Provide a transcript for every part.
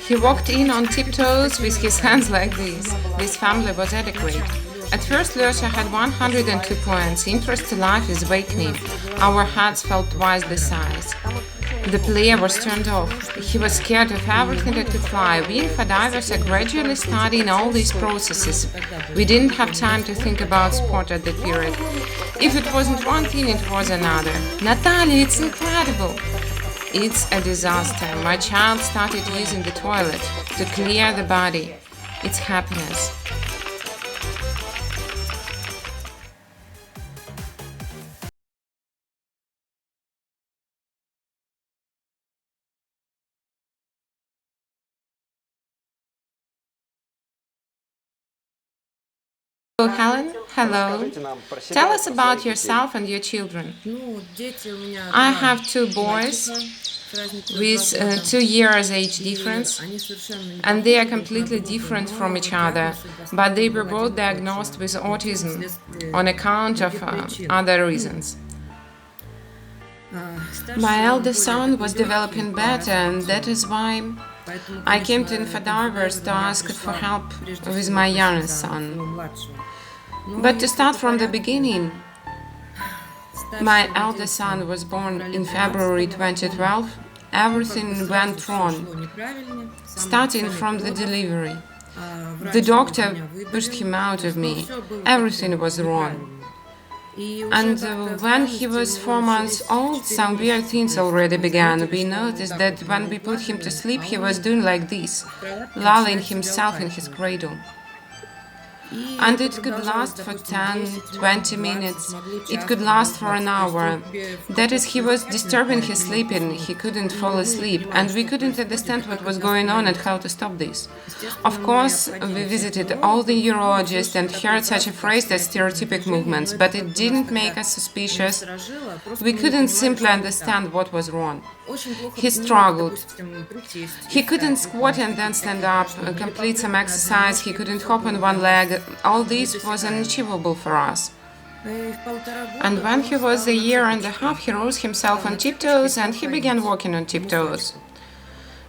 He walked in on tiptoes with his hands like this. This family was adequate. At first, Lyosha had 102 points. Interest to life is awakening. Our hearts felt twice the size. The player was turned off. He was scared of everything that could fly. We info divers are gradually studying all these processes. We didn't have time to think about sport at that period. If it wasn't one thing, it was another. Natalia, it's incredible! It's a disaster. My child started using the toilet to clear the body. It's happiness. Helen, hello. Tell us about yourself and your children. I have two boys with 2 years age difference, and they are completely different from each other, but they were both diagnosed with autism on account of other reasons. My eldest son was developing better, and that is why I came to InfoDivers to ask for help with my youngest son. But to start from the beginning, my eldest son was born in February 2012. Everything went wrong, starting from the delivery. The doctor pushed him out of me. Everything was wrong. And when he was 4 months old, some weird things already began. We noticed that when we put him to sleep, he was doing like this, lulling himself in his cradle. And it could last for 10-20 minutes, it could last for an hour. That is, he was disturbing his sleeping, he couldn't fall asleep, and we couldn't understand what was going on and how to stop this. Of course, we visited all the urologists and heard such a phrase as stereotypic movements, but it didn't make us suspicious. We couldn't simply understand what was wrong. He struggled. He couldn't squat and then stand up, complete some exercise, he couldn't hop on one leg. All this was unachievable for us. And when he was 1.5 years, he rose himself on tiptoes and he began walking on tiptoes.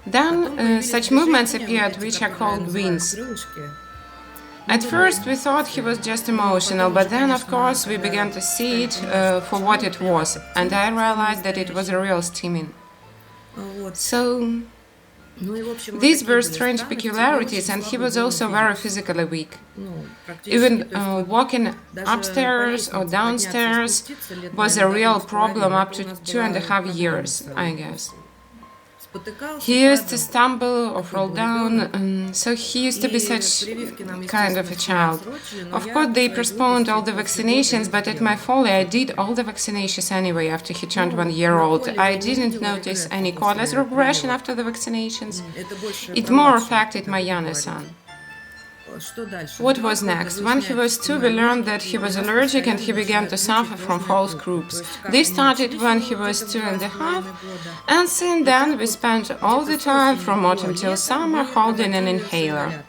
Then such movements appeared which are called wings. At first we thought he was just emotional, but then of course we began to see it for what it was, and I realized that it was a real steaming. So these were strange peculiarities, and he was also very physically weak. Even walking upstairs or downstairs was a real problem up to 2.5 years, I guess. He used to stumble or fall down, so he used to be such kind of a child. Of course, they postponed all the vaccinations, but at my folly, I did all the vaccinations anyway after he turned 1 year old. I didn't notice any cordless regression after the vaccinations. It more affected my youngest son. What was next? When he was 2, we learned that he was allergic and he began to suffer from false groups. This started when he was 2.5, and since then we spent all the time from autumn till summer holding an inhaler.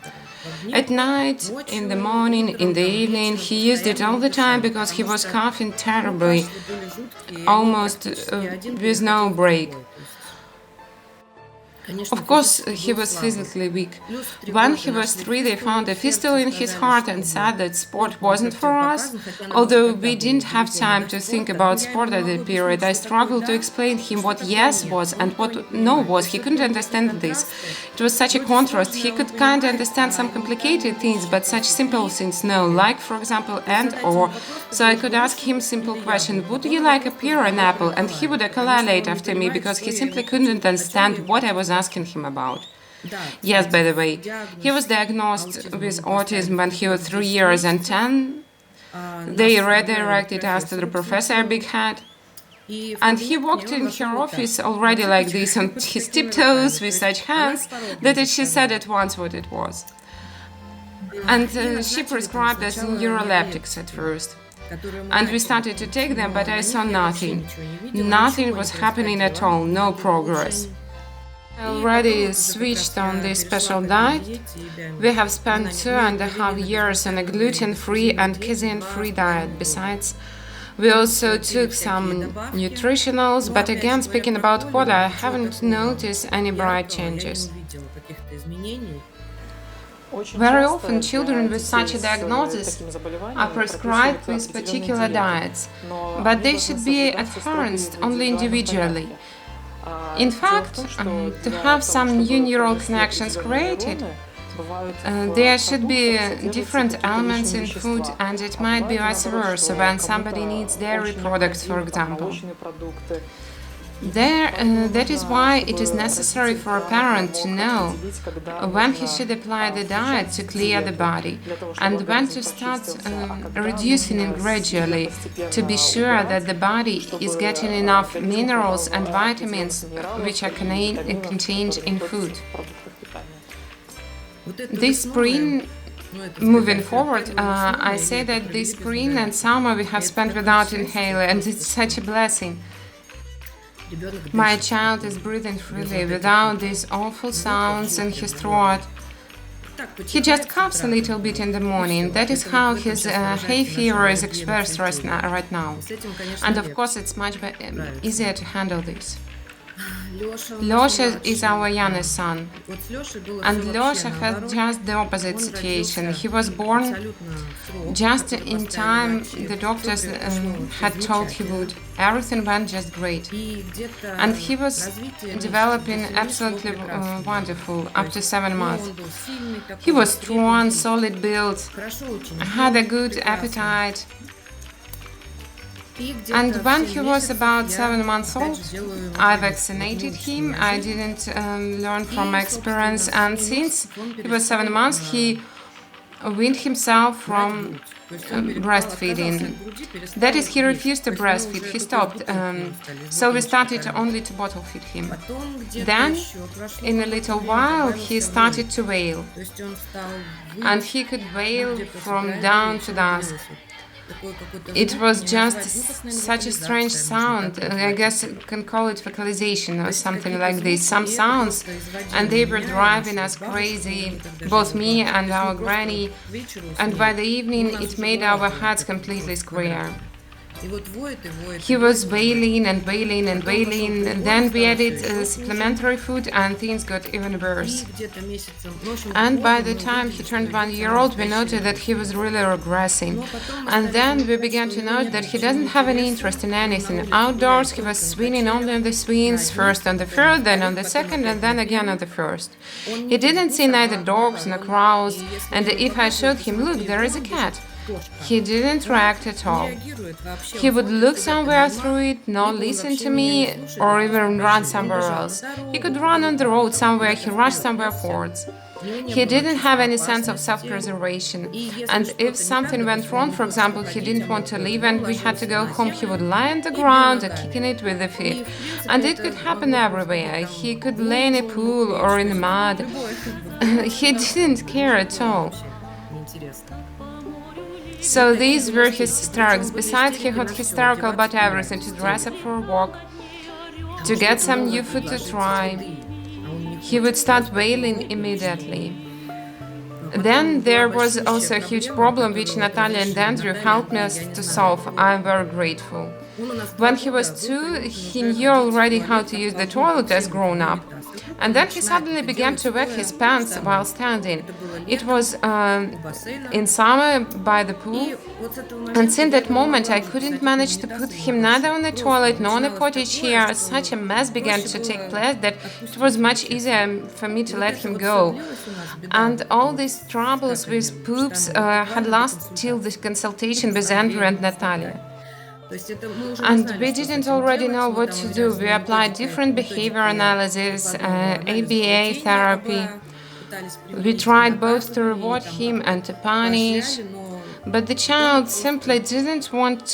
At night, in the morning, in the evening, he used it all the time because he was coughing terribly, almost with no break. Of course, he was physically weak. When he was 3, they found a fistula in his heart and said that sport wasn't for us. Although we didn't have time to think about sport at that period, I struggled to explain him what yes was and what no was. He couldn't understand this. It was such a contrast. He could kind of understand some complicated things, but such simple things no, like, for example, and or. So I could ask him simple question, would you like a pear or an apple? And he would echolate after me because he simply couldn't understand what I was asking him about. Yes, by the way, he was diagnosed with autism when he was 3 years and 10. They redirected us to the professor Big Head, and he walked in her office already like this on his tiptoes with such hands that she said at once what it was. And she prescribed us neuroleptics at first. And we started to take them, but I saw nothing. Nothing was happening at all, no progress. I already switched on this special diet. We have spent 2.5 years on a gluten-free and casein-free diet. Besides, We also took some Nutritionals, but again, speaking about quality, I haven't noticed any bright changes. Very often, children with such a diagnosis are prescribed with particular diets, but they should be adhered only individually. In fact, to have some new neural connections created, there should be different elements in food, and it might be vice versa when somebody needs dairy products, for example. That is why it is necessary for a parent to know when he should apply the diet to clear the body and when to start reducing it gradually to be sure that the body is getting enough minerals and vitamins which are contained in food. This spring, moving forward, I say that this spring and summer we have spent without inhaler, and it's such a blessing. My child is breathing freely without these awful sounds in his throat. He just coughs a little bit in the morning. That is how his hay fever is expressed right now. And of course, it's much easier to handle this. Lyosha is our youngest son, and Lyosha had just the opposite situation. He was born just in time the doctors had told he would. Everything went just great, and he was developing absolutely wonderful up to 7 months. He was strong, solid build, had a good appetite. And when he was about 7 months old, I vaccinated him. I didn't learn from my experience, and since he was 7 months, he weaned himself from breastfeeding. That is, he refused to breastfeed, he stopped. So we started only to bottle feed him. Then, in a little while, he started to wail. And he could wail from dawn to dusk. It was just such a strange sound. I guess you can call it vocalization or something like this. Some sounds, and they were driving us crazy, both me and our granny. And by the evening, it made our heads completely square. He was wailing and wailing and wailing, and then we added supplementary food and things got even worse. And by the time he turned 1 year old, we noted that he was really regressing. And then we began to note that he doesn't have any interest in anything. Outdoors, he was swinging only on the swings, first on the first, then on the second, and then again on the first. He didn't see neither dogs nor crows, and if I showed him, look, there is a cat, he didn't react at all. He would look somewhere through it, not listen to me, or even run somewhere else. He could run on the road somewhere, he rushed somewhere forwards. He didn't have any sense of self-preservation, and if something went wrong, for example, he didn't want to leave and we had to go home, he would lie on the ground, kicking it with the feet. And it could happen everywhere. He could lay in a pool or in the mud. He didn't care at all. So these were his hysterics. Besides, he got hysterical about everything: to dress up for a walk, to get some new food to try. He would start wailing immediately. Then there was also a huge problem which Natalia and Andrew helped us to solve. I'm very grateful. When he was 2, he knew already how to use the toilet as grown up. And then he suddenly began to wet his pants while standing. It was in summer by the pool, and since that moment I couldn't manage to put him neither on the toilet nor on a potty chair. Such a mess began to take place that it was much easier for me to let him go. And all these troubles with poops had lasted till the consultation with Andrew and Natalia. And we didn't already know what to do. We applied different behavior analysis, ABA therapy. We tried both to reward him and to punish, but the child simply didn't want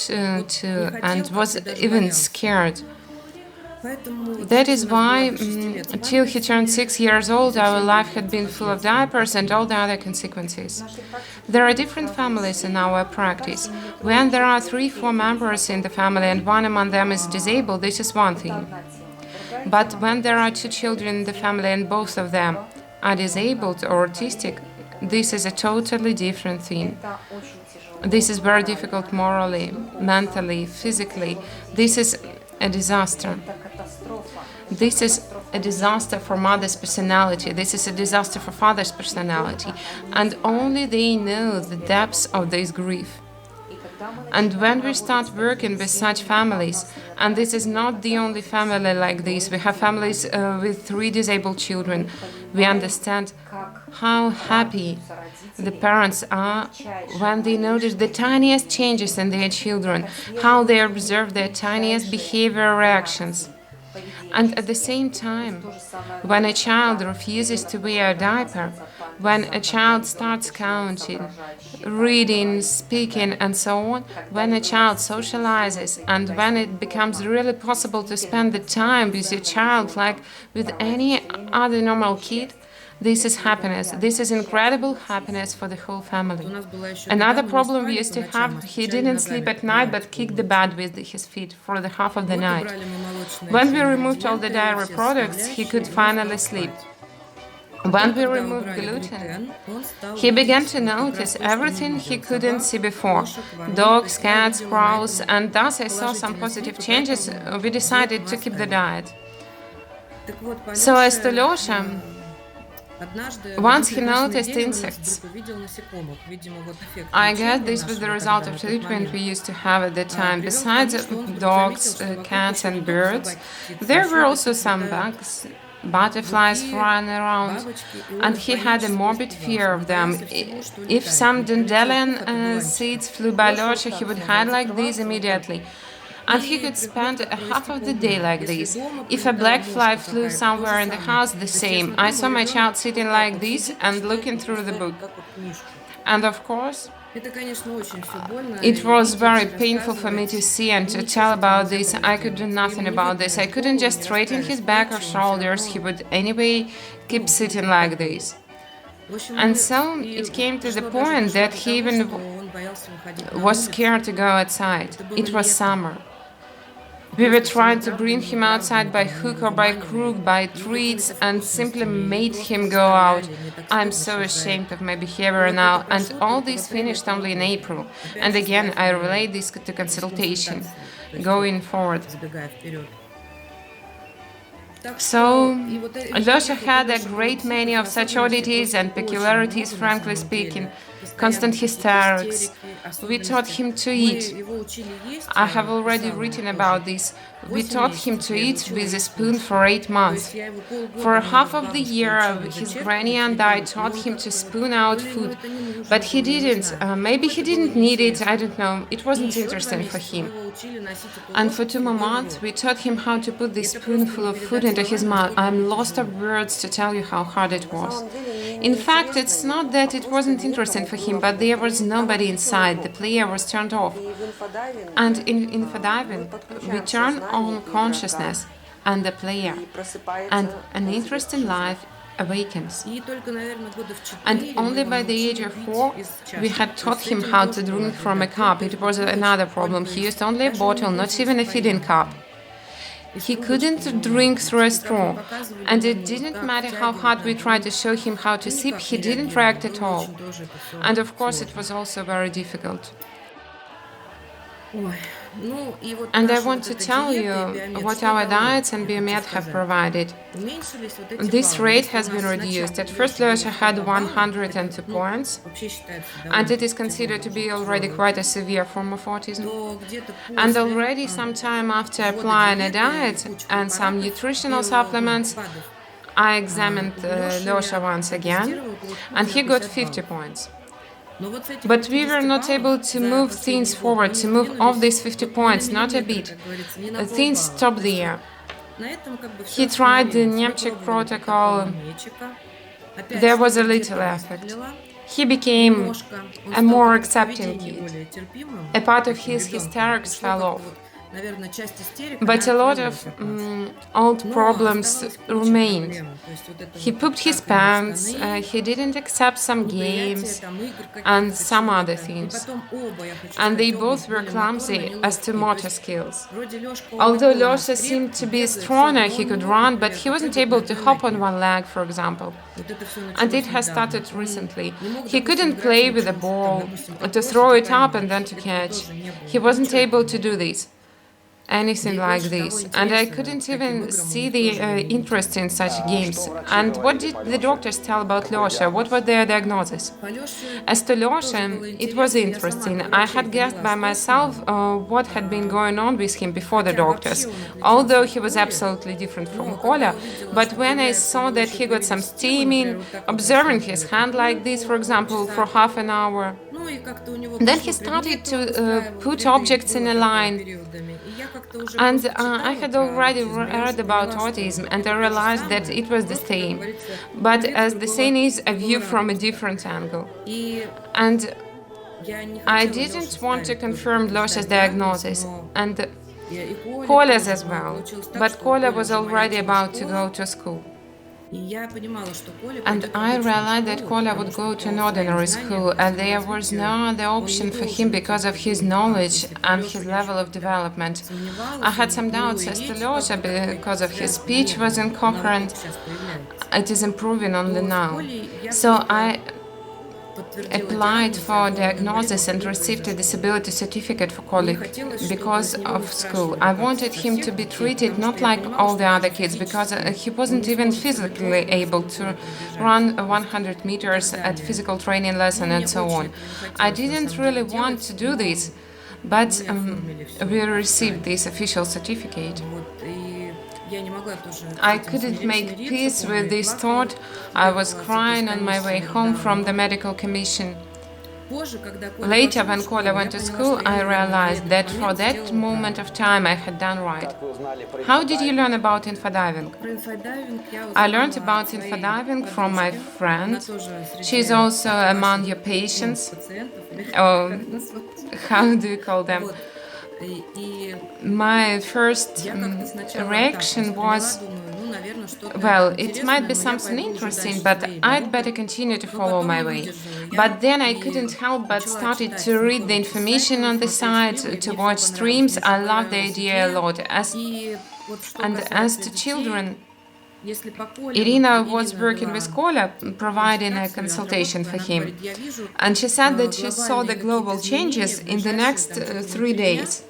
to and was even scared. That is why, until he turned 6 years old, our life had been full of diapers and all the other consequences. There are different families in our practice. When there are 3-4 members in the family and one among them is disabled, this is one thing. But when there are 2 children in the family and both of them are disabled or autistic, this is a totally different thing. This is very difficult morally, mentally, physically. This is a disaster. This is a disaster for mother's personality. This is a disaster for father's personality. And only they know the depths of this grief. And when we start working with such families, and this is not the only family like this, we have families with 3 disabled children, we understand how happy the parents are when they notice the tiniest changes in their children, how they observe their tiniest behavior reactions. And at the same time, when a child refuses to wear a diaper, when a child starts counting, reading, speaking, and so on, when a child socializes, and when it becomes really possible to spend the time with your child like with any other normal kid, this is happiness. This is incredible happiness for the whole family. Another problem we used to have, he didn't sleep at night but kicked the bed with his feet for the half of the night. When we removed all the dairy products, he could finally sleep. When we removed gluten, he began to notice everything he couldn't see before. Dogs, cats, crows, and thus I saw some positive changes. We decided to keep the diet. So as to Lёша, once he noticed insects. I guess this was the result of treatment we used to have at the time. Besides dogs, cats and birds, there were also some bugs, butterflies flying around, and he had a morbid fear of them. If some dandelion seeds flew by Lёsha, he would hide like this immediately. And he could spend half of the day like this. If a black fly flew somewhere in the house, the same. I saw my child sitting like this and looking through the book. And of course, it was very painful for me to see and to tell about this. I could do nothing about this. I couldn't just straighten his back or shoulders. He would anyway keep sitting like this. And so it came to the point that he even was scared to go outside. It was summer. We were trying to bring him outside by hook or by crook, by treats, and simply made him go out. I'm so ashamed of my behavior now, and all this finished only in April. And again, I relate this to consultation, going forward. So, Lёsha had a great many of such oddities and peculiarities, frankly speaking. Constant hysterics. We taught him to eat. I have already written about this. We taught him to eat with a spoon for 8 months. For half of the year, his granny and I taught him to spoon out food. But he didn't. Maybe he didn't need it, I don't know. It wasn't interesting for him. And for 2 more months, we taught him how to put this spoonful of food into his mouth. I'm lost of words to tell you how hard it was. In fact, it's not that it wasn't interesting for him, but there was nobody inside. The player was turned off. And in infodiving, we turn on consciousness and the player, and an interest in life awakens. And only by the age of 4, we had taught him how to drink from a cup. It was another problem. He used only a bottle, not even a feeding cup. He couldn't drink through a straw, and it didn't matter how hard we tried to show him how to sip, he didn't react at all. And of course it was also very difficult. And I want to tell you what our diets and Biomed have provided. This rate has been reduced. At first, Lёsha had 102 points, and it is considered to be already quite a severe form of autism. And already some time after applying a diet and some nutritional supplements, I examined Lёsha once again, and he got 50 points. But we were not able to move things forward, to move off these 50 points, not a bit. Things stopped there. He tried the Nemchik protocol. There was a little effect. He became a more accepting kid. A part of his hysterics fell off. But a lot of old problems remained. He pooped his pants, he didn't accept some games, and some other things. And they both were clumsy as to motor skills. Although Losha seemed to be stronger, he could run, but he wasn't able to hop on one leg, for example. And it has started recently. He couldn't play with the ball, to throw it up and then to catch. He wasn't able to do this. Anything like this, and I couldn't even see the interest in such games. And what did the doctors tell about Losha? What was their diagnosis? As to Losha, it was interesting. I had guessed by myself what had been going on with him before the doctors, although he was absolutely different from Kola. But when I saw that he got some steaming, observing his hand like this, for example, for half an hour, then he started to put objects in a line. And I had already read about autism, and I realized that it was the same, but as the saying is, a view from a different angle. And I didn't want to confirm Losha's diagnosis, and Kola's as well, but Kola was already about to go to school. And I realized that Kola would go to an ordinary school, and there was no other option for him because of his knowledge and his level of development. I had some doubts as to Losha because of his speech was incoherent. It is improving only now. So I applied for diagnosis and received a disability certificate for colleague because of school. I wanted him to be treated not like all the other kids because he wasn't even physically able to run 100 meters at physical training lesson and so on. I didn't really want to do this, but we received this official certificate. I couldn't make peace with this thought. I was crying on my way home from the medical commission. Later, when Kola went to school, I realized that for that moment of time I had done right. How did you learn about infodiving? I learned about infodiving from my friend. She's also among your patients. Oh, how do you call them? My first reaction was, well, it might be something interesting, but I'd better continue to follow my way. But then I couldn't help but started to read the information on the site, to watch streams. I love the idea a lot. And as to children, Irina was working with Kola, providing a consultation for him. And she said that she saw the global changes in the next 3 days.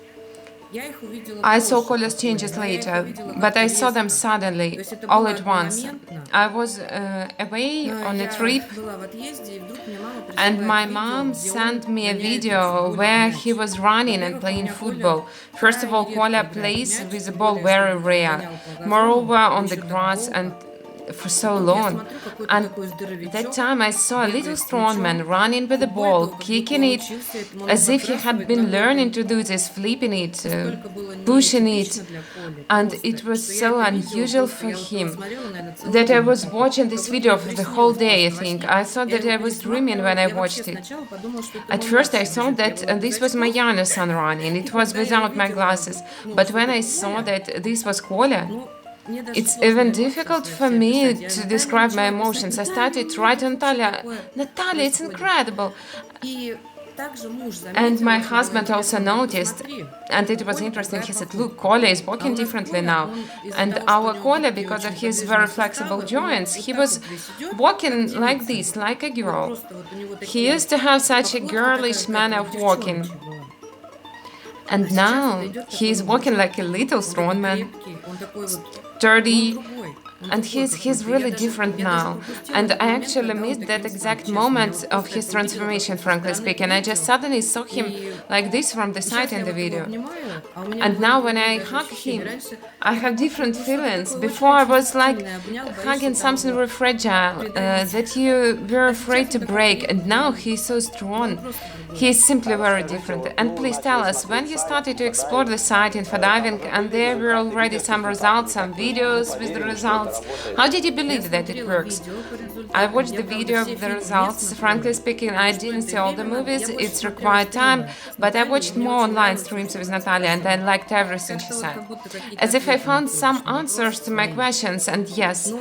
I saw Kola's changes later, but I saw them suddenly, all at once. I was away on a trip, and my mom sent me a video where he was running and playing football. First of all, Kola plays with the ball very rare, moreover on the grass and for so long. And that time I saw a little strong man running with the ball, kicking it as if he had been learning to do this, flipping it, pushing it. And it was so unusual for him that I was watching this video for the whole day, I think. I thought that I was dreaming when I watched it. At first I thought that this was my younger son running, it was without my glasses. But when I saw that this was Kola, it's even difficult for me to describe my emotions. I started to write to Natalia, it's incredible. And my husband also noticed, and it was interesting, he said, look, Kola is walking differently now. And our Kola, because of his very flexible joints, he was walking like this, like a girl. He used to have such a girlish manner of walking. And now he is walking like a little strong man, sturdy, and he's really different now. And I actually missed that exact moment of his transformation, frankly speaking. I just suddenly saw him like this from the side in the video. And now when I hug him, I have different feelings. Before I was like hugging something very fragile that you were afraid to break, and now he's so strong. He's simply very different. And please tell us, when you started to explore the site infodiving, and there were already some results, some videos with the results, results? How did you believe that it works? I watched the video of the results. Frankly speaking, I didn't see all the movies. It's required time, but I watched more online streams with Natalia and I liked everything she said. As if I found some answers to my questions, and yes,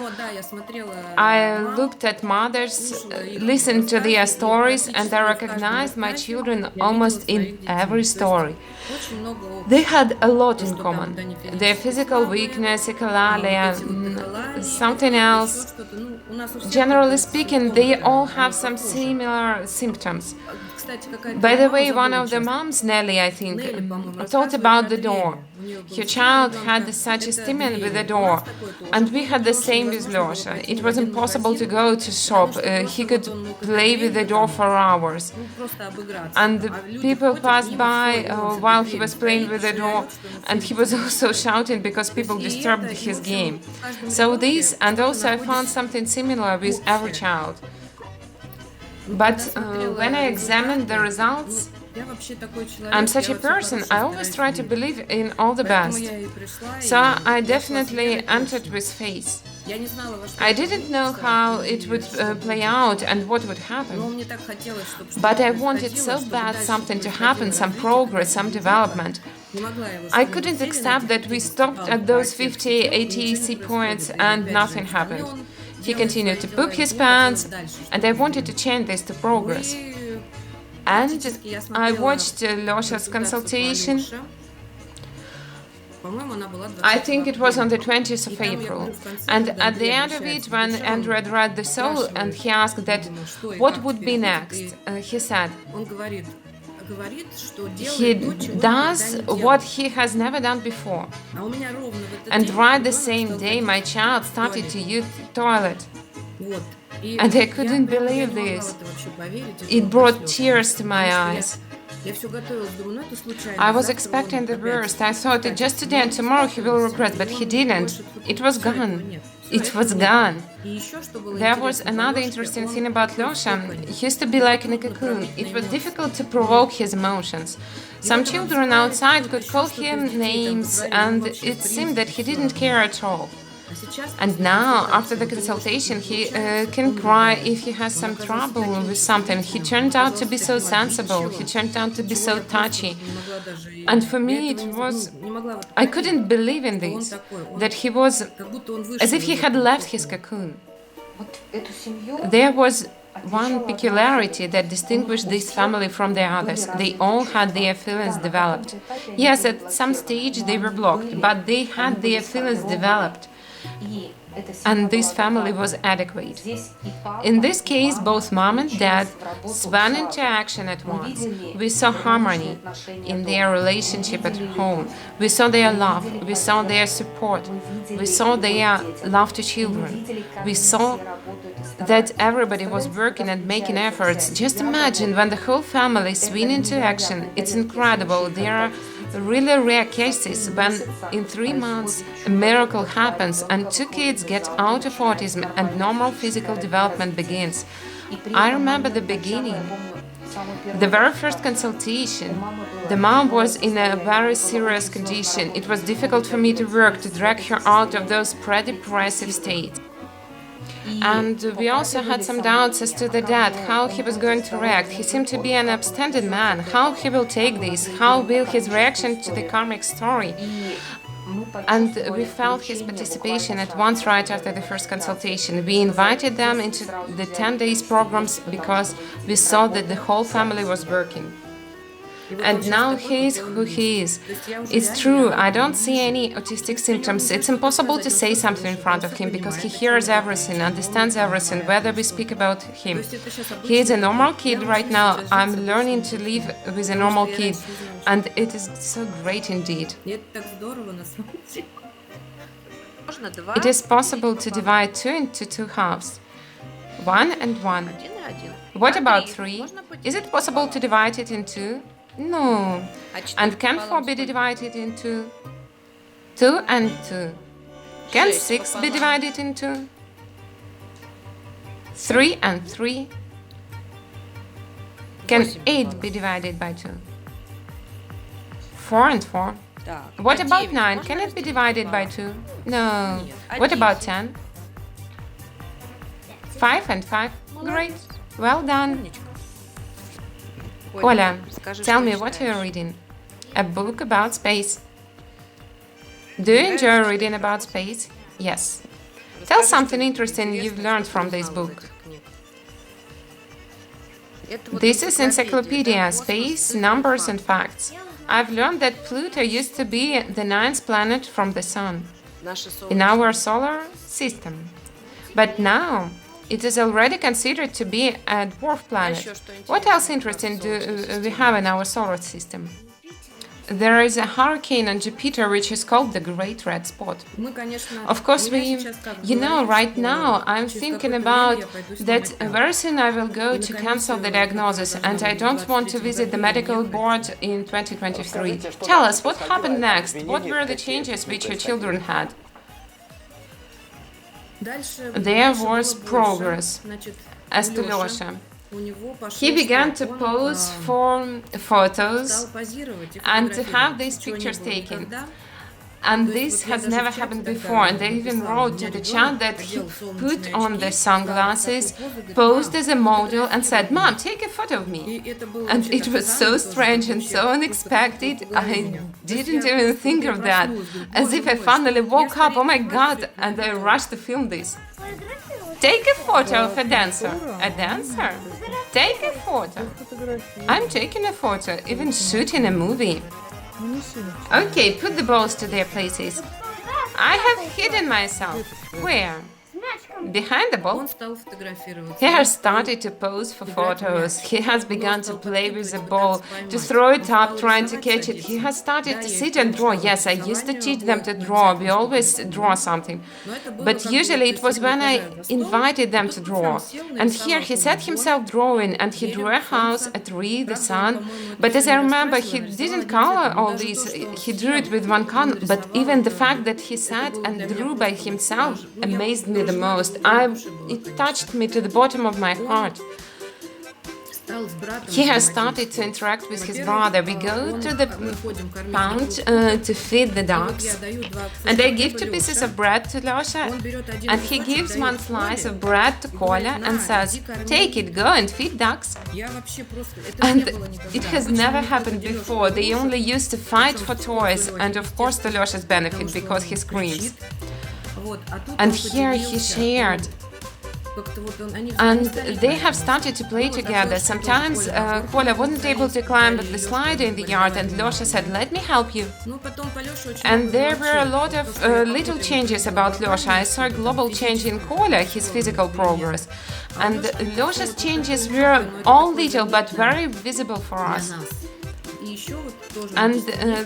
I looked at mothers, listened to their stories, and I recognized my children almost in every story. They had a lot in common. Their physical weakness, echolalia, something else. Generally speaking, they all have some similar symptoms. By the way, one of the moms, Nelly, I think, thought about the door. Her child had such a stimulus with the door, and we had the same with Losha. It was impossible to go to shop. He could play with the door for hours. And the people passed by while he was playing with the door, and he was also shouting because people disturbed his game. So this, and also I found something similar with every child. But when I examined the results, I'm such a person, I always try to believe in all the best. So I definitely entered with faith. I didn't know how it would play out and what would happen. But I wanted so bad something to happen, some progress, some development. I couldn't accept that we stopped at those 50 ATC points and nothing happened. He continued to poop his pants, and I wanted to change this to progress. And I watched Losha's consultation. I think it was on the 20th of April. And at the end of it, when Andrew had read the soul and he asked that what would be next, he said, he does what he has never done before. And right the same day, my child started to use the toilet. And I couldn't believe this. It brought tears to my eyes. I was expecting the worst. I thought that just today and tomorrow he will regret, but he didn't. It was gone. It was gone. There was another interesting thing about Losha. He used to be like in a cocoon. It was difficult to provoke his emotions. Some children outside could call him names, and it seemed that he didn't care at all. And now, after the consultation, he can cry if he has some trouble with something. He turned out to be so sensible, he turned out to be so touchy. And for me, it was... I couldn't believe in this, that he was as if he had left his cocoon. There was one peculiarity that distinguished this family from the others. They all had their feelings developed. Yes, at some stage they were blocked, but they had their feelings developed. And this family was adequate. In this case, both mom and dad swung into action at once. We saw harmony in their relationship at home. We saw their love. We saw their support. We saw their love to children. We saw that everybody was working and making efforts. Just imagine when the whole family swing into action. It's incredible. There are really rare cases when in 3 months a miracle happens and 2 kids get out of autism and normal physical development begins. I remember the beginning. The very first consultation, the mom was in a very serious condition. It was difficult for me to work to drag her out of those pre-depressive states. And we also had some doubts as to the dad, how he was going to react. He seemed to be an abstinent man. How he will take this? How will his reaction to the karmic story? And we felt his participation at once right after the first consultation. We invited them into the 10 days programs because we saw that the whole family was working. And now he is who he is. It's true, I don't see any autistic symptoms. It's impossible to say something in front of him because he hears everything, understands everything, whether we speak about him. He is a normal kid right now. I'm learning to live with a normal kid, and it is so great indeed. It is possible to divide 2 into 2 halves. 1 and 1. What about 3? Is it possible to divide it in 2? No. And can 4 be divided into 2 and 2? Can 6 be divided into 3 and 3? Can 8 be divided by 2? 4 and 4? What about 9? Can it be divided by 2? No. What about 10? 5 and 5? Great. Well done. Коля, tell me what you're reading. A book about space. Do you enjoy reading about space? Yes. Tell something interesting you've learned from this book. This is Encyclopedia, Space, Numbers and Facts. I've learned that Pluto used to be the 9th planet from the Sun in our solar system. But now it is already considered to be a dwarf planet. What else interesting do we have in our solar system? There is a hurricane on Jupiter which is called the Great Red Spot. Of course, right now I'm thinking about that very soon I will go to cancel the diagnosis and I don't want to visit the medical board in 2023. Tell us, what happened next? What were the changes which your children had? There was progress. As to Losha, he began to pose for photos and to have these pictures taken. And this has never happened before. And they even wrote to the chat that he put on the sunglasses, posed as a model and said, "Mom, take a photo of me." And it was so strange and so unexpected. I didn't even think of that. As if I finally woke up, oh my God, and I rushed to film this. Take a photo of a dancer. A dancer? Take a photo. I'm taking a photo, even shooting a movie. Okay, put the balls to their places. I have hidden myself. Where? Behind the ball. He has started to pose for photos. He has begun to play with the ball, to throw it up, trying to catch it. He has started to sit and draw. Yes, I used to teach them to draw. We always draw something. But usually it was when I invited them to draw. And here he sat himself drawing, and he drew a house, a tree, the sun. But as I remember, he didn't color all these. He drew it with one color. But even the fact that he sat and drew by himself amazed me the most. It touched me to the bottom of my heart. He has started to interact with his brother. We go to the pound to feed the ducks, and I give 2 pieces of bread to Losha, and he gives 1 slice of bread to Kolya and says, "Take it, go and feed ducks." And it has never happened before. They only used to fight for toys, and of course to Losha's benefit, because he screams. And here he shared. And they have started to play together. Sometimes Kolya wasn't able to climb up the slide in the yard, and Losha said, "Let me help you." And there were a lot of little changes about Losha. I saw a global change in Kolya, his physical progress. And Losha's changes were all little but very visible for us. And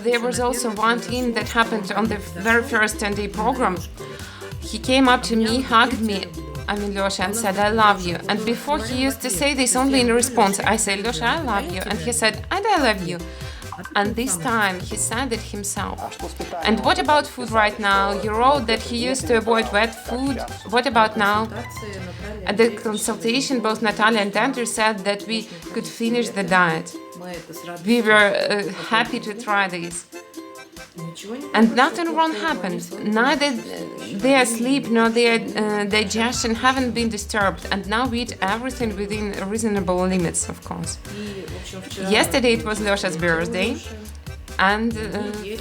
there was also one thing that happened on the very first 10-day program. He came up to me, hugged me, Losha, and said, "I love you." And before he used to say this only in response. I said, "Losha, I love you." And he said, "And I love you." And this time he said it himself. And what about food right now? You wrote that he used to avoid wet food. What about now? At the consultation, both Natalia and Andrew said that we could finish the diet. We were happy to try this. And nothing wrong happened. Neither their sleep nor their digestion haven't been disturbed, and now we eat everything within reasonable limits, of course. Yesterday it was Losha's birthday, and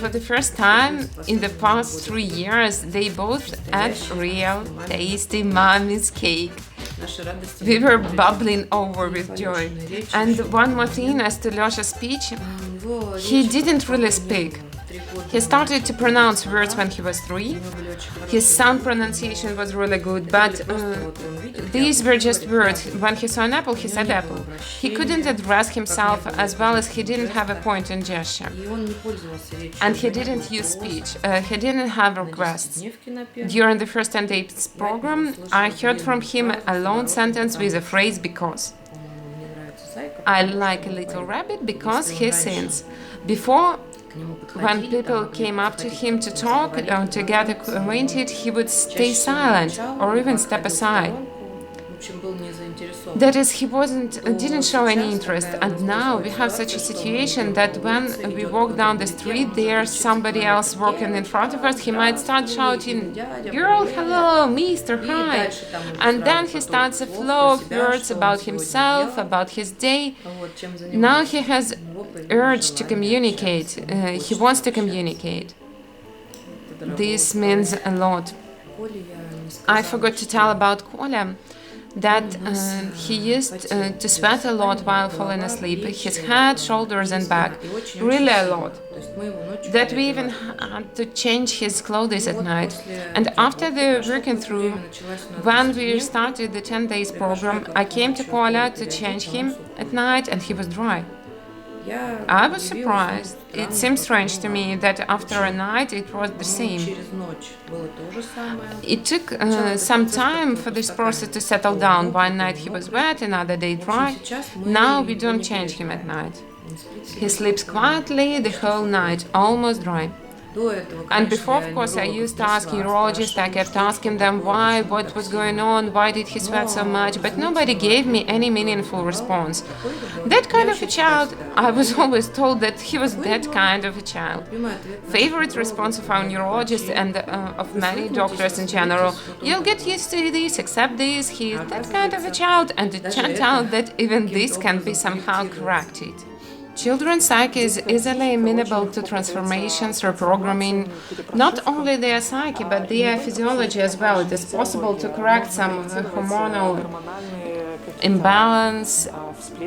for the first time in the past 3 years, they both ate real, tasty mommy's cake. We were bubbling over with joy. And one more thing as to Losha's speech, he didn't really speak. He started to pronounce words when he was 3. His sound pronunciation was really good, but these were just words. When he saw an apple, he said apple. He couldn't address himself as well as he didn't have a point in gesture. And he didn't use speech. He didn't have requests. During the first 10 days program, I heard from him a long sentence with a phrase "because." I like a little rabbit because he sings. Before, when people came up to him to talk or to get acquainted, he would stay silent or even step aside. That is, he didn't show any interest, and now we have such a situation that when we walk down the street, there's somebody else walking in front of us, he might start shouting, "Girl, hello, Mister, hi," and then he starts a flow of words about himself, about his day. Now he has urge to communicate, he wants to communicate. This means a lot. I forgot to tell about Kolya that he used to sweat a lot while falling asleep, his head, shoulders and back, really a lot. That we even had to change his clothes at night. And after the working through, when we started the 10 days program, I came to Kolya to change him at night and he was dry. I was surprised. It seemed strange to me that after a night it was the same. It took some time for this process to settle down. One night he was wet, another day dry. Now we don't change him at night. He sleeps quietly the whole night, almost dry. And before, of course, I used to ask neurologists, I kept asking them why, what was going on, why did he sweat so much, but nobody gave me any meaningful response. That kind of a child, I was always told that he was that kind of a child. Favorite response of our neurologists and of many doctors in general, "You'll get used to this, accept this, he is that kind of a child," and it turned out that even this can be somehow corrected. Children's psyche is easily amenable to transformations, reprogramming, not only their psyche, but their physiology as well. It is possible to correct some of the hormonal imbalance,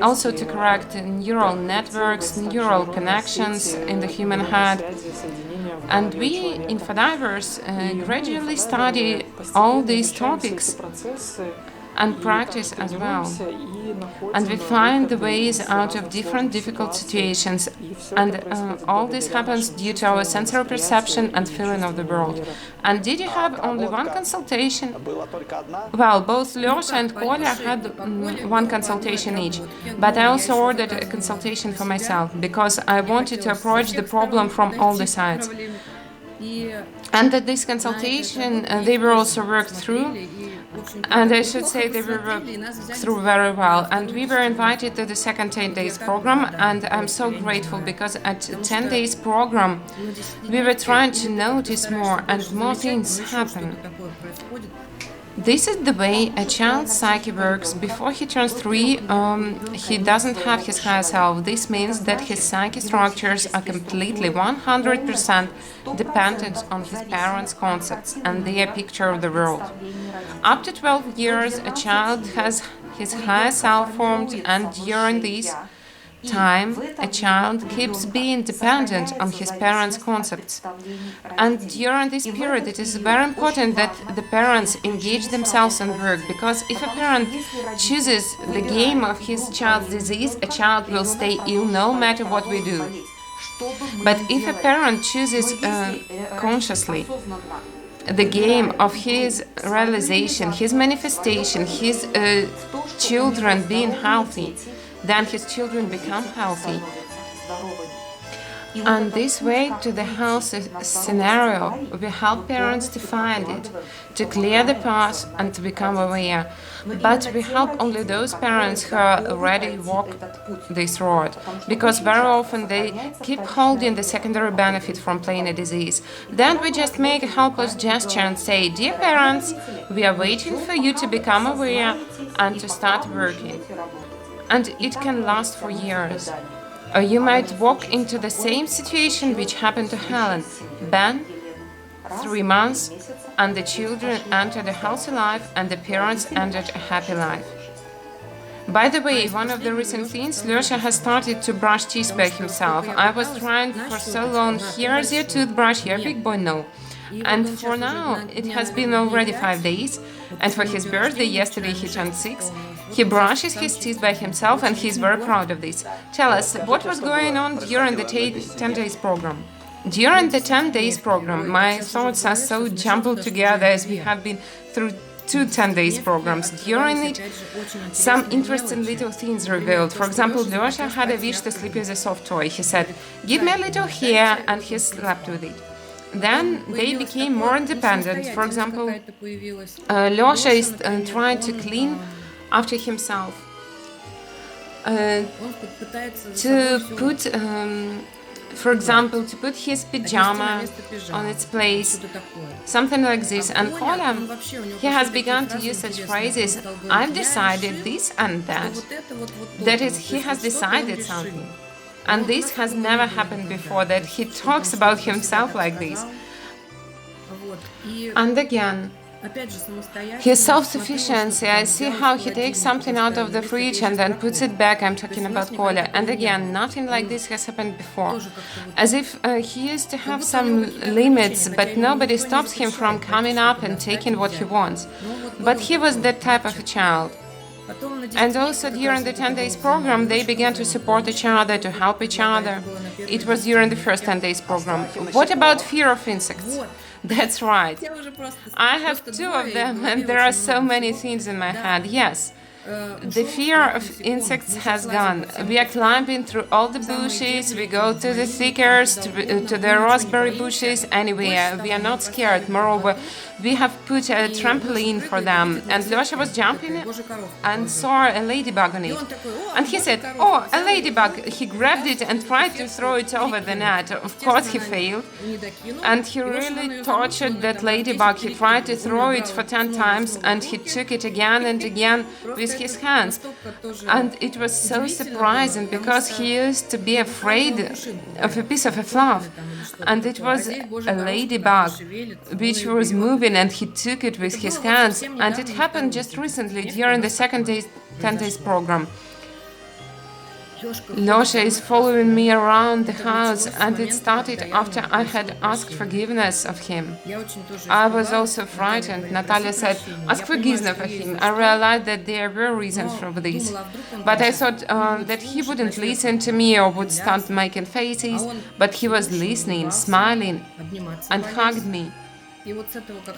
also to correct neural networks, neural connections in the human head. And we, infodivers, gradually study all these topics and practice as well. And we find the ways out of different difficult situations. And all this happens due to our sensory perception and feeling of the world. And did you have only one consultation? Well, both Lyosha and Kolya had one consultation each. But I also ordered a consultation for myself because I wanted to approach the problem from all the sides. And at this consultation, they were also worked through. And I should say they were through very well. And we were invited to the second 10 days program, and I'm so grateful because at 10 days program we were trying to notice more and more things happen. This is the way a child's psyche works. Before he turns 3, he doesn't have his higher self. This means that his psyche structures are completely 100% dependent on his parents' concepts and their picture of the world. Up to 12 years, a child has his higher self formed, and during this time, a child keeps being dependent on his parents' concepts. And during this period, it is very important that the parents engage themselves in work, because if a parent chooses the game of his child's disease, a child will stay ill no matter what we do. But if a parent chooses consciously the game of his realization, his manifestation, his children being healthy, then his children become healthy. And this way to the health scenario, we help parents to find it, to clear the path and to become aware. But we help only those parents who are already walk this road, because very often they keep holding the secondary benefit from plain a disease. Then we just make a helpless gesture and say, "Dear parents, we are waiting for you to become aware and to start working." And it can last for years. Or you might walk into the same situation which happened to Helen. Ben, 3 months, and the children entered a healthy life and the parents entered a happy life. By the way, one of the recent things, Lyosha has started to brush teeth by himself. I was trying for so long, "Here's your toothbrush, here, big boy, no." And for now, it has been already 5 days, and for his birthday yesterday he turned 6. He brushes his teeth by himself and he's very proud of this. Tell us, what was going on during the 10 days program? During the 10 days program, my thoughts are so jumbled together as we have been through 2 10 days programs. During it, some interesting little things revealed. For example, Lyosha had a wish to sleep with a soft toy. He said, "Give me a little here," and he slept with it. Then they became more independent. For example, Lyosha is trying to clean after himself, to put, for example, to put his pajama on its place, something like this. And Kola, he has begun to use such phrases, I've decided this and that. That is, he has decided something. And this has never happened before, that he talks about himself like this. And again, his self-sufficiency, I see how he takes something out of the fridge and then puts it back. I'm talking about Kola. And again, nothing like this has happened before. As if he used to have some limits, but nobody stops him from coming up and taking what he wants. But he was that type of a child. And also during the 10 days program, they began to support each other, to help each other. It was during the first 10 days program. What about fear of insects? That's right. I have 2 of them, and there are so many things in my head. Yes, the fear of insects has gone. We are climbing through all the bushes, we go to the thickets, to the raspberry bushes, anywhere. We are not scared. Moreover, we have put a trampoline for them, and Losha was jumping and saw a ladybug on it. And he said, oh, a ladybug. He grabbed it and tried to throw it over the net. Of course he failed, and he really tortured that ladybug. He tried to throw it for 10 times, and he took it again and again with his hands. And it was so surprising, because he used to be afraid of a piece of a fluff. And it was a ladybug which was moving, and he took it with his hands. And it happened just recently during the 10 days program. Losha is following me around the house, and it started after I had asked forgiveness of him. I was also frightened. Natalia said, ask forgiveness of him. I realized that there were reasons for this. But I thought that he wouldn't listen to me or would start making faces, but he was listening, smiling, and hugged me.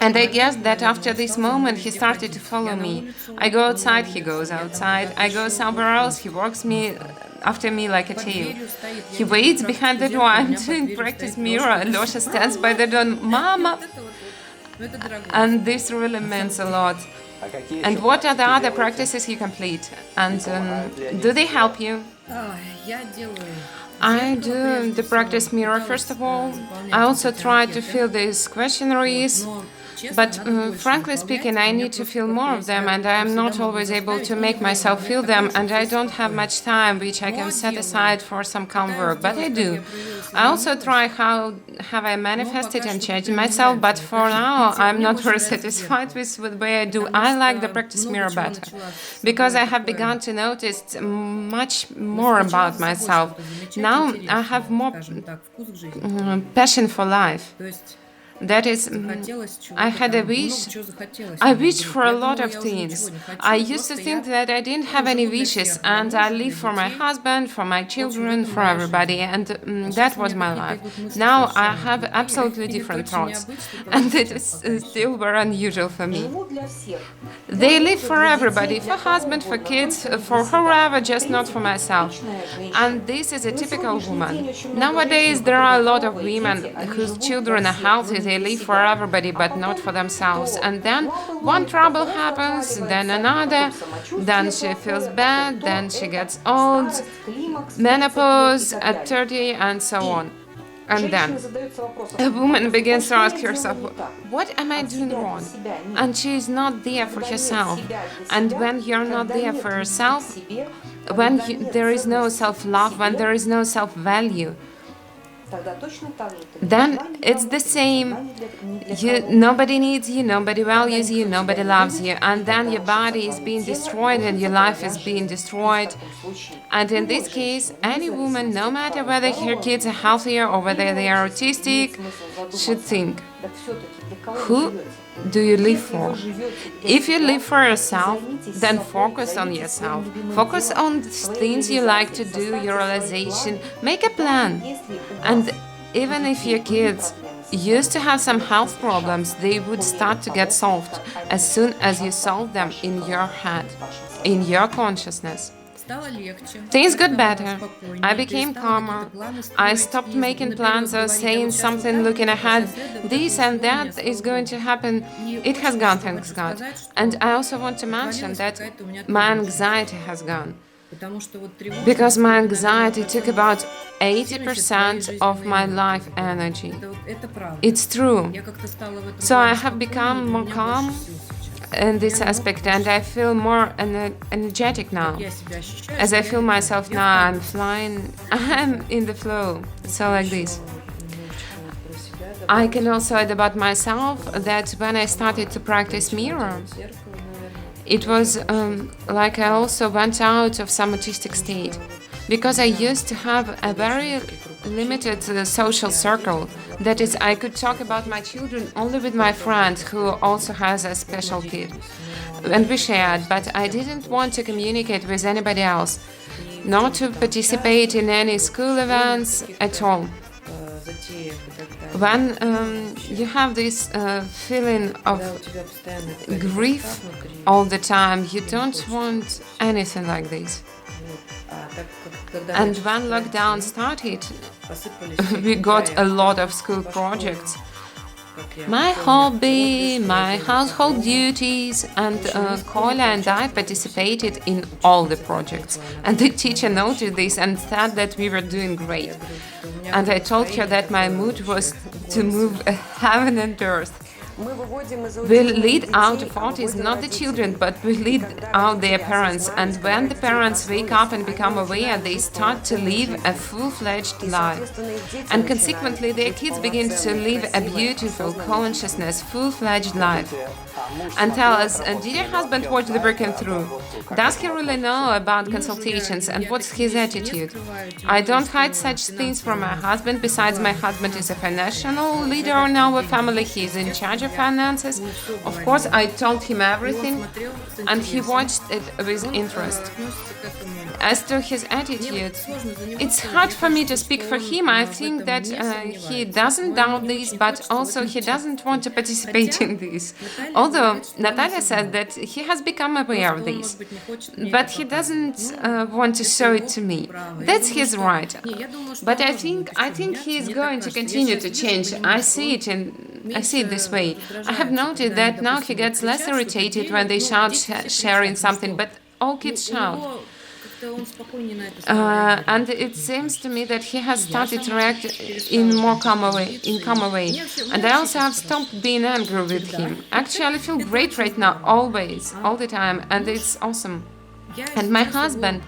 And I guess that after this moment he started to follow me. I go outside, he goes outside. I go somewhere else, he walks after me like a tail. He waits behind the door. I'm doing practice mirror. Losha stands by the door, Mama! And this really means a lot. And what are the other practices you complete? And do they help you? I do the practice mirror first of all. I also try to fill these questionnaires, but frankly speaking, I need to fill more of them, and I am not always able to make myself fill them, and I don't have much time which I can set aside for some calm work, but I do. I also try how have I manifested and changed myself, but for now I'm not very satisfied with the way I do. I like the practice mirror better, because I have begun to notice much more about myself. Now I have more passion for life. That is, I had a wish. I wished for a lot of things. I used to think that I didn't have any wishes, and I lived for my husband, for my children, for everybody, and that was my life. Now I have absolutely different thoughts, and it is still very unusual for me. They live for everybody, for husband, for kids, for whoever, just not for myself. And this is a typical woman. Nowadays there are a lot of women whose children are healthy. They live for everybody, but not for themselves. And then one trouble happens, then another, then she feels bad, then she gets old, menopause at 30, and so on. And then a woman begins to ask herself, what am I doing wrong? And she is not there for herself. And when you're not there for yourself, when there is no self-love, when there is no self-value, then it's the same. Nobody needs you, nobody values you, nobody loves you, and then your body is being destroyed and your life is being destroyed. And in this case, any woman, no matter whether her kids are healthier or whether they are autistic, should think, who do you live for? If you live for yourself, then focus on yourself. Focus on the things you like to do, your realization. Make a plan. And even if your kids used to have some health problems, they would start to get solved as soon as you solve them in your head, in your consciousness. Things got better. I became calmer. I stopped making plans or saying something looking ahead. This and that is going to happen. It has gone, thanks God. And I also want to mention that my anxiety has gone. Because my anxiety took about 80% of my life energy. It's true. So I have become more calm in this aspect, and I feel more energetic now. As I feel myself now, I'm flying, I'm in the flow. So like this. I can also add about myself that when I started to practice mirror, it was like I also went out of some autistic state, because I used to have a very limited social circle. That is, I could talk about my children only with my friend who also has a special kid. And we shared, but I didn't want to communicate with anybody else, not to participate in any school events at all. When you have this feeling of grief all the time, you don't want anything like this. And when lockdown started, we got a lot of school projects. My hobby, my household duties, and Kola and I participated in all the projects. And the teacher noted this and said that we were doing great. And I told her that my mood was to move heaven and earth. We lead out of autism, not the children, but we lead out their parents. And when the parents wake up and become aware, they start to live a full-fledged life. And consequently, their kids begin to live a beautiful, consciousness, full-fledged life. And tell us, did your husband watch the Breaking Through? Does he really know about consultations, and what's his attitude? I don't hide such things from my husband. Besides, my husband is a financial leader in our family. He is in charge of finances. Of course, I told him everything, and he watched it with interest. As to his attitude, it's hard for me to speak for him. I think that he doesn't doubt this, but also he doesn't want to participate in this. Although Natalia said that he has become aware of this, but he doesn't want to show it to me. That's his right. But I think he is going to continue to change. I see it this way. I have noted that now he gets less irritated when they shout sharing something, but all kids shout. And it seems to me that he has started to react in calmer way. And I also have stopped being angry with him. Actually, I feel great right now, always, all the time, and it's awesome. And my husband,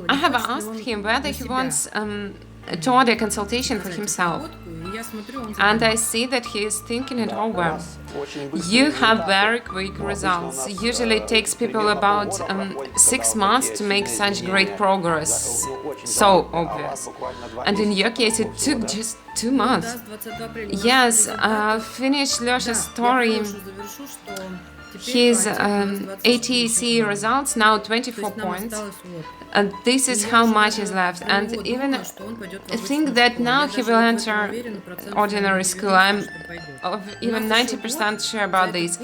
I have asked him whether he wants to order a consultation for himself. And I see that he is thinking it over. You have very quick results. Usually it takes people about 6 months to make such great progress. So obvious. And in your case, it took just 2 months. Yes, finish Lёsha's story. His ATC results now 24 points, and this is how much is left. And even I think that now he will enter ordinary school. I'm even 90% sure about this.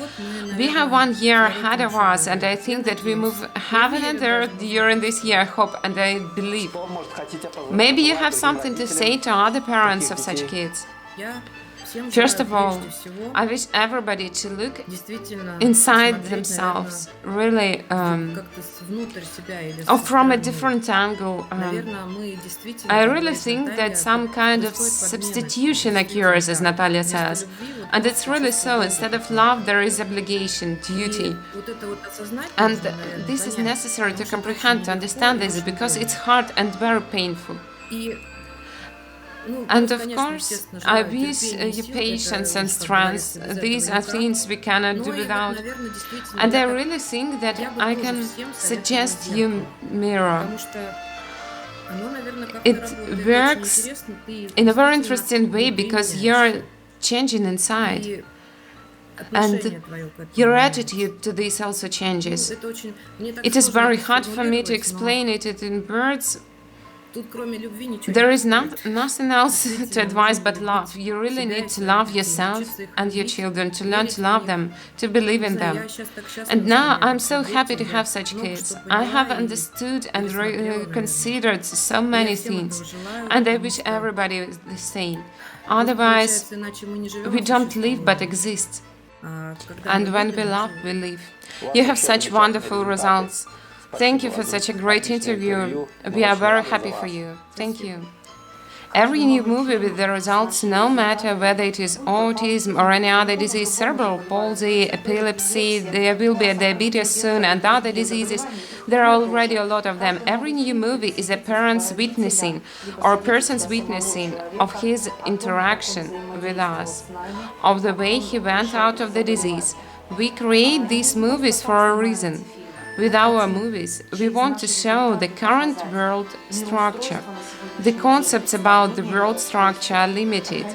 We have 1 year ahead of us, and I think that we move heaven and earth during this year, I hope and I believe. Maybe you have something to say to other parents of such kids. First of all, I wish everybody to look inside themselves, really, or from a different angle. I really think that some kind of substitution occurs, as Natalia says. And it's really so. Instead of love, there is obligation, duty. And this is necessary to comprehend, to understand this, because it's hard and very painful. And of course, I wish you patience and strength. These are things we cannot do without. And I really think that I can suggest you mirror. It works in a very interesting way because you're changing inside. And your attitude to this also changes. It is very hard for me to explain it in words, There is nothing else to advise but love. You really need to love yourself and your children, to learn to love them, to believe in them. And now I'm so happy to have such kids. I have understood and considered so many things, and I wish everybody is the same. Otherwise, we don't live but exist. And when we love, we live. You have such wonderful results. Thank you for such a great interview. We are very happy for you. Thank you. Every new movie with the results, no matter whether it is autism or any other disease, cerebral palsy, epilepsy, there will be a diabetes soon and other diseases, there are already a lot of them. Every new movie is a parent's witnessing or a person's witnessing of his interaction with us, of the way he went out of the disease. We create these movies for a reason. With our movies, we want to show the current world structure. The concepts about the world structure are limited.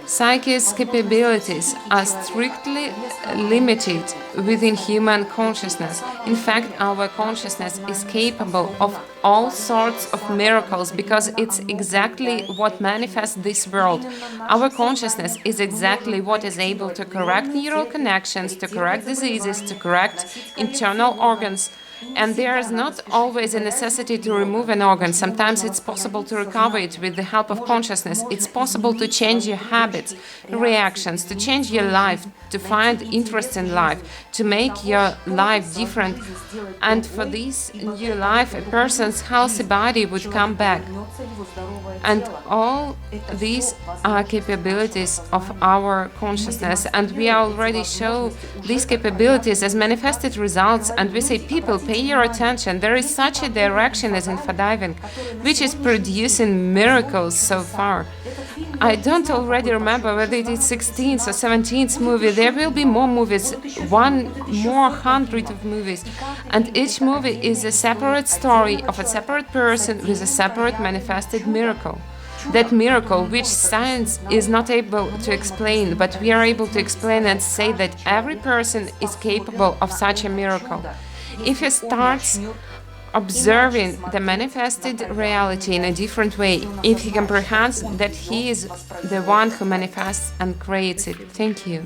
Psyche's capabilities are strictly limited within human consciousness. In fact, our consciousness is capable of all sorts of miracles because it's exactly what manifests this world. Our consciousness is exactly what is able to correct neural connections, to correct diseases, to correct internal organs. And there is not always a necessity to remove an organ. Sometimes it's possible to recover it with the help of consciousness. It's possible to change your habits, reactions, to change your life, to find interest in life, to make your life different. And for this new life, a person's healthy body would come back. And all these are capabilities of our consciousness. And we already show these capabilities as manifested results. And we say, people, pay your attention. There is such a direction as infodiving, which is producing miracles so far. I don't already remember whether it is 16th or 17th movie. There will be more movies, 100 of movies. And each movie is a separate story of a separate person with a separate manifested miracle. That miracle which science is not able to explain, but we are able to explain and say that every person is capable of such a miracle. If he starts observing the manifested reality in a different way, if he comprehends that he is the one who manifests and creates it. Thank you.